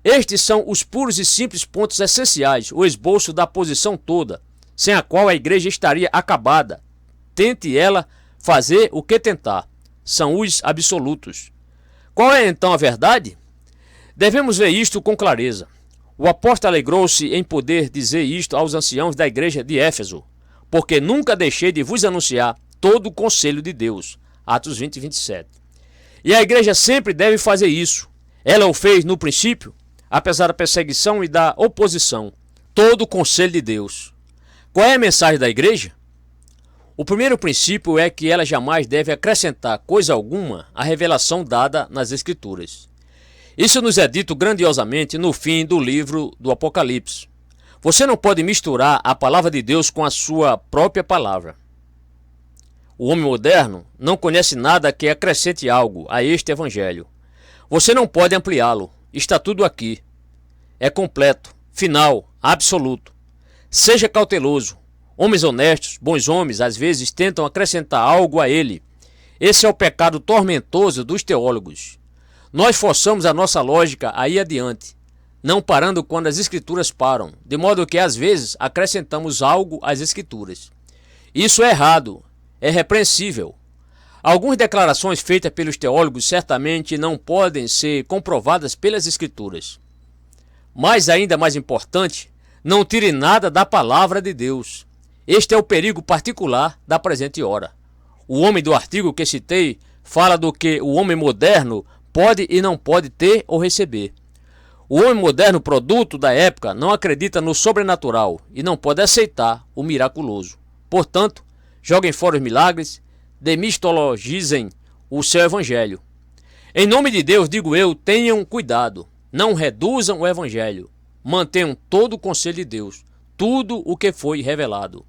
Estes são os puros e simples pontos essenciais, o esboço da posição toda, sem a qual a igreja estaria acabada. Tente ela fazer o que tentar. São os absolutos. Qual é então a verdade? Devemos ver isto com clareza. O apóstolo alegrou-se em poder dizer isto aos anciãos da igreja de Éfeso, porque nunca deixei de vos anunciar todo o conselho de Deus. Atos 20, 27. E a igreja sempre deve fazer isso. Ela o fez no princípio, apesar da perseguição e da oposição. Todo o conselho de Deus. Qual é a mensagem da igreja? O primeiro princípio é que ela jamais deve acrescentar coisa alguma à revelação dada nas Escrituras. Isso nos é dito grandiosamente no fim do livro do Apocalipse. Você não pode misturar a palavra de Deus com a sua própria palavra. O homem moderno não conhece nada que acrescente algo a este evangelho. Você não pode ampliá-lo. Está tudo aqui. É completo, final, absoluto. Seja cauteloso. Homens honestos, bons homens, às vezes tentam acrescentar algo a ele. Esse é o pecado tormentoso dos teólogos. Nós forçamos a nossa lógica a ir adiante, não parando quando as escrituras param, de modo que às vezes acrescentamos algo às escrituras. Isso é errado, é repreensível. Algumas declarações feitas pelos teólogos certamente não podem ser comprovadas pelas escrituras. Mas ainda mais importante, não tire nada da palavra de Deus. Este é o perigo particular da presente hora. O homem do artigo que citei fala do que o homem moderno pode e não pode ter ou receber. O homem moderno, produto da época, não acredita no sobrenatural e não pode aceitar o miraculoso. Portanto, joguem fora os milagres, demistologizem o seu evangelho. Em nome de Deus, digo eu, tenham cuidado. Não reduzam o evangelho. Mantenham todo o conselho de Deus, tudo o que foi revelado.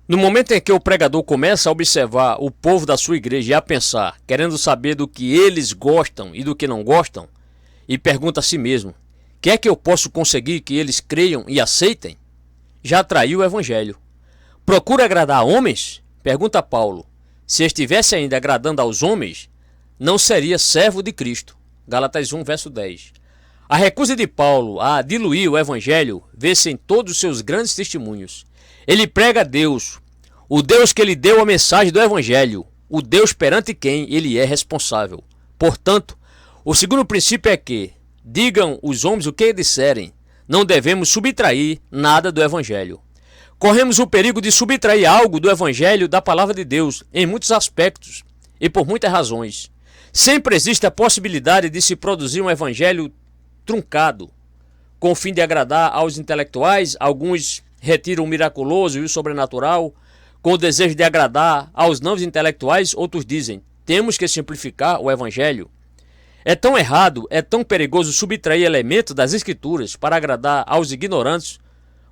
No momento em que o pregador começa a observar o povo da sua igreja e a pensar, querendo saber do que eles gostam e do que não gostam, e pergunta a si mesmo: que é que eu posso conseguir que eles creiam e aceitem? Já traiu o evangelho. Procura agradar a homens? Pergunta Paulo. Se estivesse ainda agradando aos homens, não seria servo de Cristo. Gálatas 1, verso 10. A recusa de Paulo a diluir o evangelho vê-se em todos os seus grandes testemunhos. Ele prega a Deus, o Deus que lhe deu a mensagem do evangelho, o Deus perante quem ele é responsável. Portanto, o segundo princípio é que, digam os homens o que disserem, não devemos subtrair nada do evangelho. Corremos o perigo de subtrair algo do evangelho da palavra de Deus em muitos aspectos e por muitas razões. Sempre existe a possibilidade de se produzir um evangelho truncado, com o fim de agradar aos intelectuais. Alguns retiram o miraculoso e o sobrenatural, com o desejo de agradar aos não intelectuais. Outros dizem, temos que simplificar o evangelho. É tão errado, é tão perigoso subtrair elementos das escrituras para agradar aos ignorantes,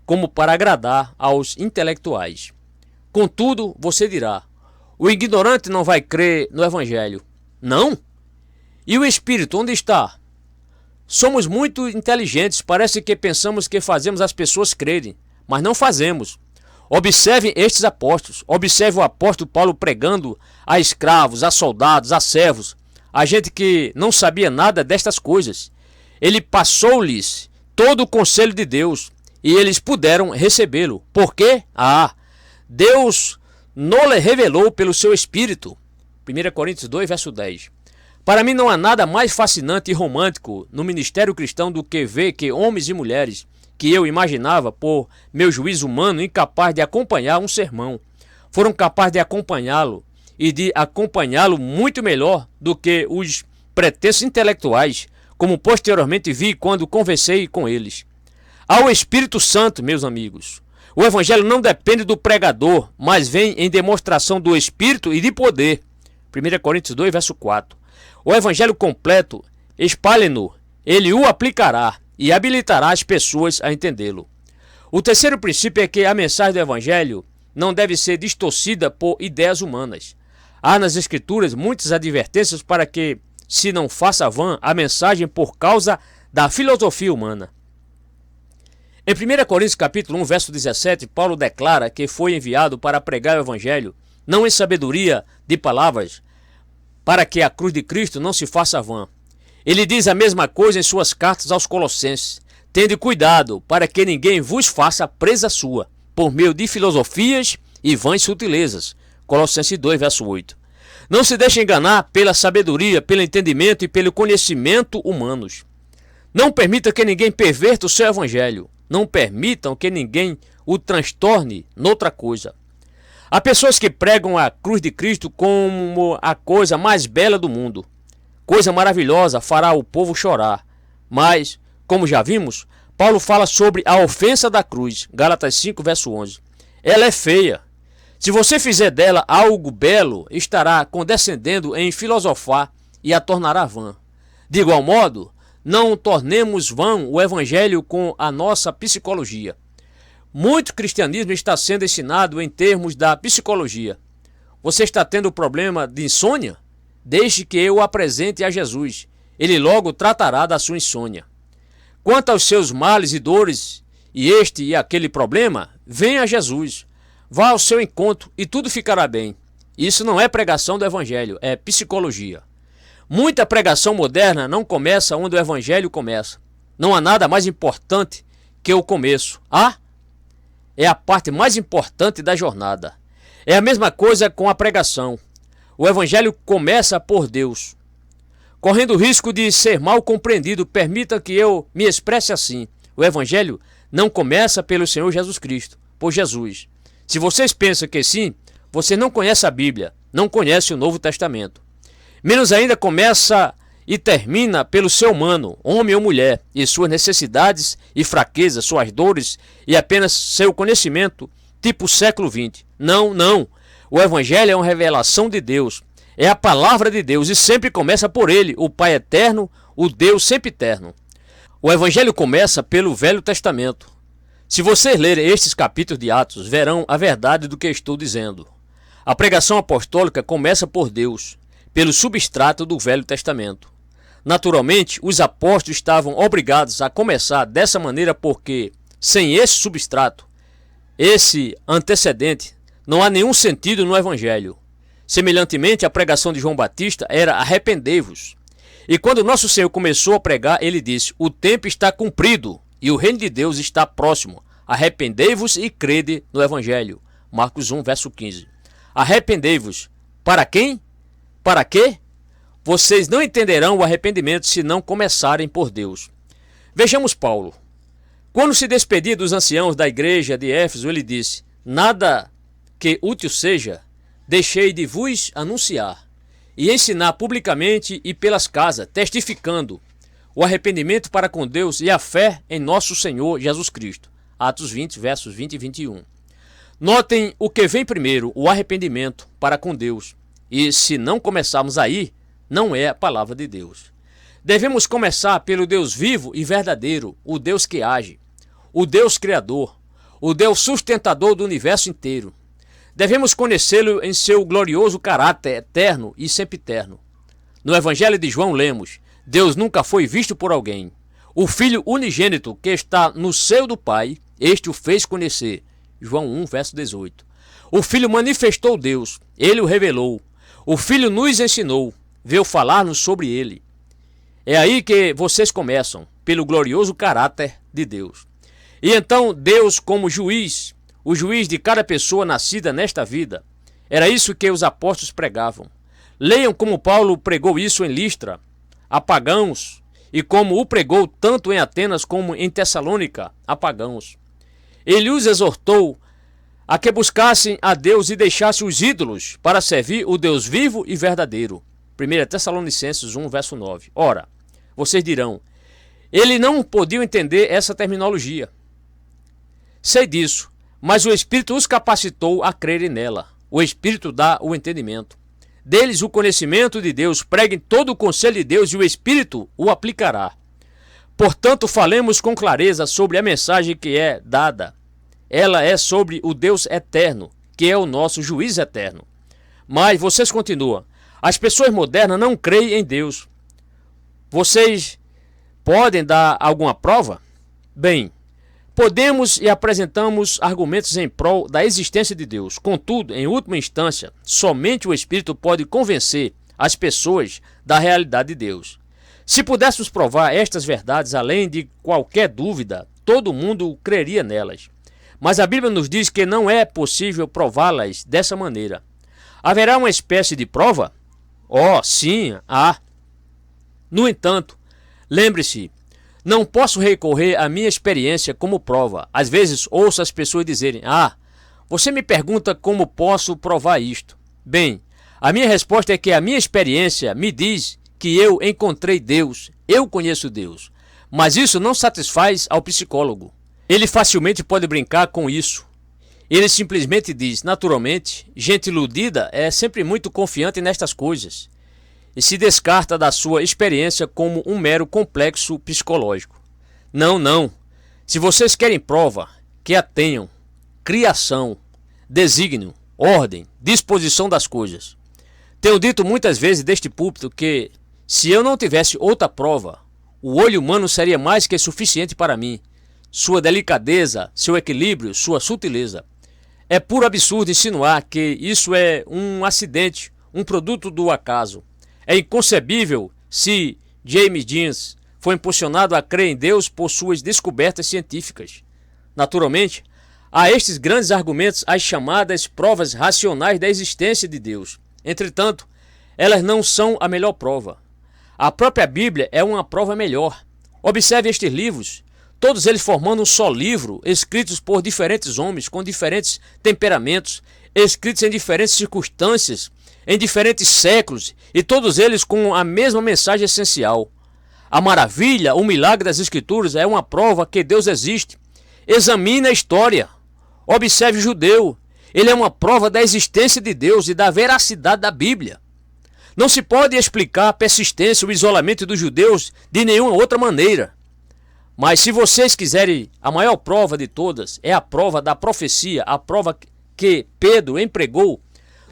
como para agradar aos intelectuais. Contudo, você dirá, o ignorante não vai crer no evangelho. Não? E o espírito, onde está? Somos muito inteligentes, parece que pensamos que fazemos as pessoas crerem, mas não fazemos. Observem estes apóstolos, observe o apóstolo Paulo pregando a escravos, a soldados, a servos, a gente que não sabia nada destas coisas. Ele passou-lhes todo o conselho de Deus e eles puderam recebê-lo. Por quê? Deus não lhe revelou pelo seu Espírito. 1 Coríntios 2, verso 10. Para mim não há nada mais fascinante e romântico no ministério cristão do que ver que homens e mulheres que eu imaginava, por meu juízo humano, incapaz de acompanhar um sermão, foram capazes de acompanhá-lo e de acompanhá-lo muito melhor do que os pretensos intelectuais, como posteriormente vi quando conversei com eles. Ao Espírito Santo, meus amigos, o Evangelho não depende do pregador, mas vem em demonstração do Espírito e de poder. 1 Coríntios 2, verso 4. O Evangelho completo, espalhe-no, ele o aplicará e habilitará as pessoas a entendê-lo. O terceiro princípio é que a mensagem do Evangelho não deve ser distorcida por ideias humanas. Há nas Escrituras muitas advertências para que se não faça vã a mensagem por causa da filosofia humana. Em 1 Coríntios capítulo 1, verso 17, Paulo declara que foi enviado para pregar o Evangelho, não em sabedoria de palavras, para que a cruz de Cristo não se faça vã. Ele diz a mesma coisa em suas cartas aos Colossenses. Tende cuidado para que ninguém vos faça presa sua, por meio de filosofias e vãs sutilezas. Colossenses 2, verso 8. Não se deixe enganar pela sabedoria, pelo entendimento e pelo conhecimento humanos. Não permita que ninguém perverta o seu evangelho. Não permitam que ninguém o transtorne noutra coisa. Há pessoas que pregam a cruz de Cristo como a coisa mais bela do mundo. Coisa maravilhosa, fará o povo chorar. Mas, como já vimos, Paulo fala sobre a ofensa da cruz. Gálatas 5, verso 11. Ela é feia. Se você fizer dela algo belo, estará condescendendo em filosofar e a tornará vã. De igual modo, não tornemos vã o evangelho com a nossa psicologia. Muito cristianismo está sendo ensinado em termos da psicologia. Você está tendo problema de insônia? Deixe que eu o apresente a Jesus. Ele logo tratará da sua insônia. Quanto aos seus males e dores, e este e aquele problema, venha a Jesus. Vá ao seu encontro e tudo ficará bem. Isso não é pregação do evangelho, é psicologia. Muita pregação moderna não começa onde o evangelho começa. Não há nada mais importante que o começo. É a parte mais importante da jornada. É a mesma coisa com a pregação. O evangelho começa por Deus. Correndo o risco de ser mal compreendido, permita que eu me expresse assim. O evangelho não começa pelo Senhor Jesus Cristo, por Jesus. Se vocês pensam que sim, você não conhece a Bíblia, não conhece o Novo Testamento. Menos ainda começa e termina pelo ser humano, homem ou mulher, e suas necessidades e fraquezas, suas dores e apenas seu conhecimento, tipo século XX. Não. O Evangelho é uma revelação de Deus. É a palavra de Deus e sempre começa por Ele, o Pai eterno, o Deus sempre eterno. O Evangelho começa pelo Velho Testamento. Se vocês lerem estes capítulos de Atos, verão a verdade do que estou dizendo. A pregação apostólica começa por Deus, pelo substrato do Velho Testamento. Naturalmente, os apóstolos estavam obrigados a começar dessa maneira porque, sem esse substrato, esse antecedente, não há nenhum sentido no Evangelho. Semelhantemente, a pregação de João Batista era arrependei-vos. E quando nosso Senhor começou a pregar, ele disse: o tempo está cumprido e o reino de Deus está próximo. Arrependei-vos e crede no Evangelho. Marcos 1, verso 15. Arrependei-vos. Para quem? Para quê? Vocês não entenderão o arrependimento se não começarem por Deus. Vejamos Paulo. Quando se despedia dos anciãos da igreja de Éfeso, ele disse: nada que útil seja, deixei de vos anunciar e ensinar publicamente e pelas casas, testificando o arrependimento para com Deus e a fé em nosso Senhor Jesus Cristo. Atos 20, versos 20 e 21. Notem o que vem primeiro, o arrependimento para com Deus. E se não começarmos aí, não é a palavra de Deus. Devemos começar pelo Deus vivo e verdadeiro, o Deus que age, o Deus criador, o Deus sustentador do universo inteiro. Devemos conhecê-lo em seu glorioso caráter eterno e sempiterno. No Evangelho de João lemos: Deus nunca foi visto por alguém. O Filho unigênito que está no seio do Pai, este o fez conhecer. João 1, verso 18. O Filho manifestou Deus, ele o revelou. O Filho nos ensinou, veio falar-nos sobre ele. É aí que vocês começam, pelo glorioso caráter de Deus. E então Deus como juiz, o juiz de cada pessoa nascida nesta vida. Era isso que os apóstolos pregavam. Leiam como Paulo pregou isso em Listra, a pagãos, e como o pregou tanto em Atenas como em Tessalônica, a pagãos. Ele os exortou a que buscassem a Deus e deixassem os ídolos para servir o Deus vivo e verdadeiro. 1 Tessalonicenses 1, verso 9. Ora, vocês dirão, ele não podia entender essa terminologia. Sei disso, mas o Espírito os capacitou a crerem nela. O Espírito dá o entendimento. Deles o conhecimento de Deus, preguem todo o conselho de Deus e o Espírito o aplicará. Portanto, falemos com clareza sobre a mensagem que é dada. Ela é sobre o Deus eterno, que é o nosso juiz eterno. Mas vocês continuam. As pessoas modernas não creem em Deus. Vocês podem dar alguma prova? Bem, podemos e apresentamos argumentos em prol da existência de Deus. Contudo, em última instância, somente o Espírito pode convencer as pessoas da realidade de Deus. Se pudéssemos provar estas verdades além de qualquer dúvida, todo mundo creria nelas. Mas a Bíblia nos diz que não é possível prová-las dessa maneira. Haverá uma espécie de prova? Oh, sim, há. No entanto, lembre-se, não posso recorrer à minha experiência como prova. Às vezes ouço as pessoas dizerem: você me pergunta como posso provar isto. Bem, a minha resposta é que a minha experiência me diz que eu encontrei Deus, eu conheço Deus. Mas isso não satisfaz ao psicólogo. Ele facilmente pode brincar com isso. Ele simplesmente diz: naturalmente, gente iludida é sempre muito confiante nestas coisas. E se descarta da sua experiência como um mero complexo psicológico. Não. Se vocês querem prova, que a tenham. Criação, desígnio, ordem, disposição das coisas. Tenho dito muitas vezes deste púlpito que, se eu não tivesse outra prova, o olho humano seria mais que suficiente para mim. Sua delicadeza, seu equilíbrio, sua sutileza. É puro absurdo insinuar que isso é um acidente, um produto do acaso. É inconcebível se James Jeans foi impulsionado a crer em Deus por suas descobertas científicas. Naturalmente, a estes grandes argumentos as chamadas provas racionais da existência de Deus. Entretanto, elas não são a melhor prova. A própria Bíblia é uma prova melhor. Observe estes livros, todos eles formando um só livro, escritos por diferentes homens com diferentes temperamentos, escritos em diferentes circunstâncias, em diferentes séculos, e todos eles com a mesma mensagem essencial. A maravilha, o milagre das Escrituras é uma prova que Deus existe. Examine a história. Observe o judeu. Ele é uma prova da existência de Deus e da veracidade da Bíblia. Não se pode explicar a persistência ou isolamento dos judeus de nenhuma outra maneira. Mas se vocês quiserem, a maior prova de todas é a prova da profecia, a prova que Pedro empregou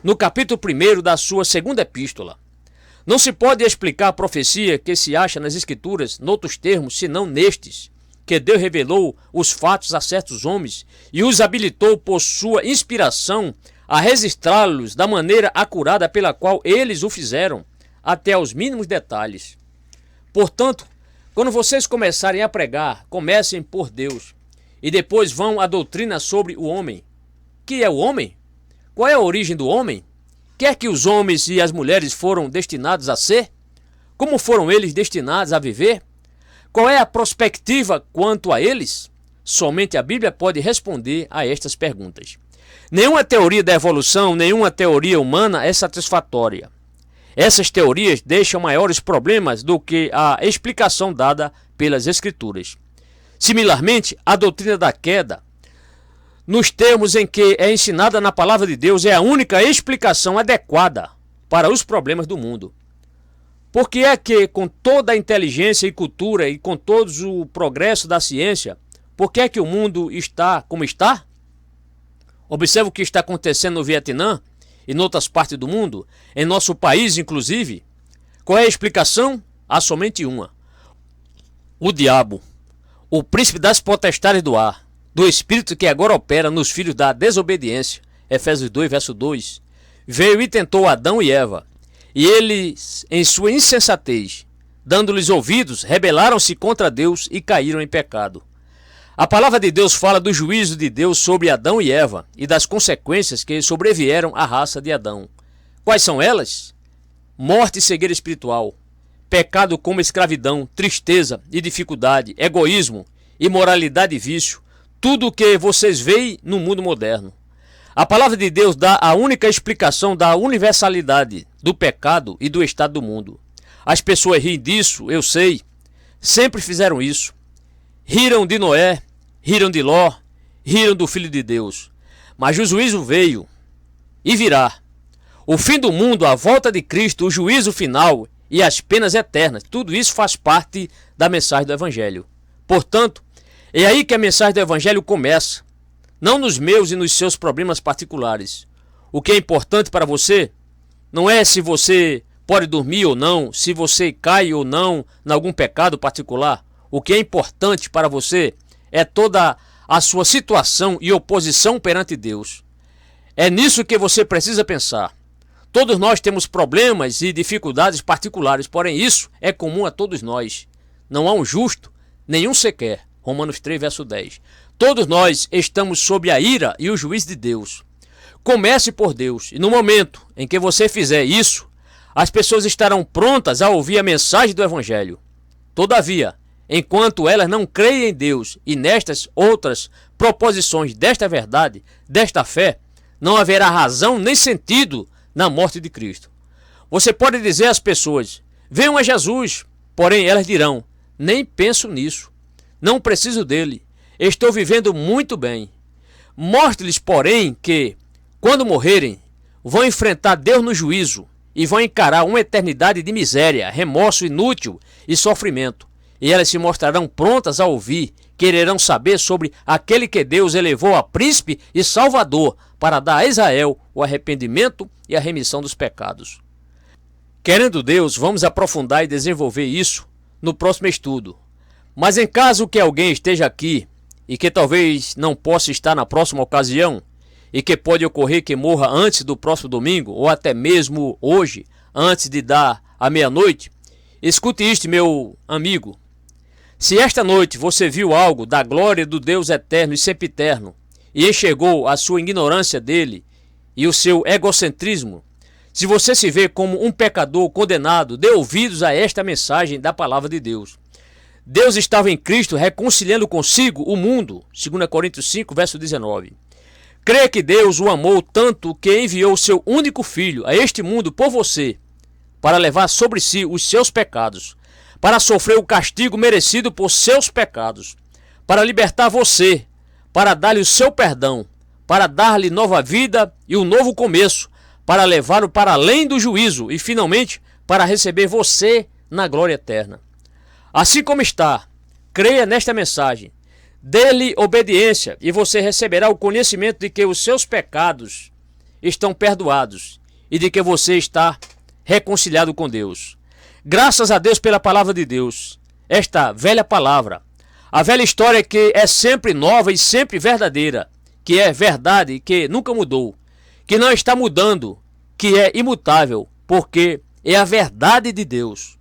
no capítulo 1 da sua segunda epístola. Não se pode explicar a profecia que se acha nas Escrituras, noutros termos, senão nestes, que Deus revelou os fatos a certos homens e os habilitou por sua inspiração a registrá-los da maneira acurada pela qual eles o fizeram, até aos mínimos detalhes. Portanto, quando vocês começarem a pregar, comecem por Deus e depois vão à doutrina sobre o homem. Que é o homem? Qual é a origem do homem? Quer que os homens e as mulheres foram destinados a ser? Como foram eles destinados a viver? Qual é a perspectiva quanto a eles? Somente a Bíblia pode responder a estas perguntas. Nenhuma teoria da evolução, nenhuma teoria humana é satisfatória. Essas teorias deixam maiores problemas do que a explicação dada pelas Escrituras. Similarmente, a doutrina da queda, nos termos em que é ensinada na Palavra de Deus, é a única explicação adequada para os problemas do mundo. Por que é que, com toda a inteligência e cultura e com todo o progresso da ciência, por que é que o mundo está como está? Observe o que está acontecendo no Vietnã e em outras partes do mundo, em nosso país inclusive. Qual é a explicação? Há somente uma. O diabo, o príncipe das potestades do ar, do espírito que agora opera nos filhos da desobediência, Efésios 2, verso 2, veio e tentou Adão e Eva, e eles, em sua insensatez, dando-lhes ouvidos, rebelaram-se contra Deus e caíram em pecado. A palavra de Deus fala do juízo de Deus sobre Adão e Eva e das consequências que sobrevieram à raça de Adão. Quais são elas? Morte e cegueira espiritual, pecado como escravidão, tristeza e dificuldade, egoísmo, imoralidade e vício, tudo o que vocês veem no mundo moderno. A palavra de Deus dá a única explicação da universalidade do pecado e do estado do mundo. As pessoas riem disso, eu sei, sempre fizeram isso. Riram de Noé, riram de Ló, riram do Filho de Deus. Mas o juízo veio e virá. O fim do mundo, a volta de Cristo, o juízo final e as penas eternas, tudo isso faz parte da mensagem do Evangelho. Portanto, é aí que a mensagem do Evangelho começa, não nos meus e nos seus problemas particulares. O que é importante para você não é se você pode dormir ou não, se você cai ou não em algum pecado particular. O que é importante para você é toda a sua situação e oposição perante Deus. É nisso que você precisa pensar. Todos nós temos problemas e dificuldades particulares, porém isso é comum a todos nós. Não há um justo, nenhum sequer. Romanos 3, verso 10. Todos nós estamos sob a ira e o juízo de Deus. Comece por Deus, e no momento em que você fizer isso, as pessoas estarão prontas a ouvir a mensagem do Evangelho. Todavia, enquanto elas não creem em Deus e nestas outras proposições desta verdade, desta fé, não haverá razão nem sentido na morte de Cristo. Você pode dizer às pessoas, venham a Jesus, porém elas dirão, nem penso nisso, não preciso dele, estou vivendo muito bem. Mostre-lhes, porém, que, quando morrerem, vão enfrentar Deus no juízo e vão encarar uma eternidade de miséria, remorso inútil e sofrimento. E elas se mostrarão prontas a ouvir, quererão saber sobre aquele que Deus elevou a príncipe e salvador para dar a Israel o arrependimento e a remissão dos pecados. Querendo Deus, vamos aprofundar e desenvolver isso no próximo estudo. Mas em caso que alguém esteja aqui e que talvez não possa estar na próxima ocasião e que pode ocorrer que morra antes do próximo domingo ou até mesmo hoje, antes de dar a meia-noite, escute isto, meu amigo. Se esta noite você viu algo da glória do Deus eterno e sempiterno e enxergou a sua ignorância dele e o seu egocentrismo, se você se vê como um pecador condenado, dê ouvidos a esta mensagem da palavra de Deus. Deus estava em Cristo reconciliando consigo o mundo, 2 Coríntios 5, verso 19. Creia que Deus o amou tanto que enviou o seu único filho a este mundo por você, para levar sobre si os seus pecados, para sofrer o castigo merecido por seus pecados, para libertar você, para dar-lhe o seu perdão, para dar-lhe nova vida e um novo começo, para levá-lo para além do juízo e, finalmente, para receber você na glória eterna. Assim como está, creia nesta mensagem, dê-lhe obediência e você receberá o conhecimento de que os seus pecados estão perdoados e de que você está reconciliado com Deus. Graças a Deus pela palavra de Deus, esta velha palavra, a velha história que é sempre nova e sempre verdadeira, que é verdade e que nunca mudou, que não está mudando, que é imutável, porque é a verdade de Deus.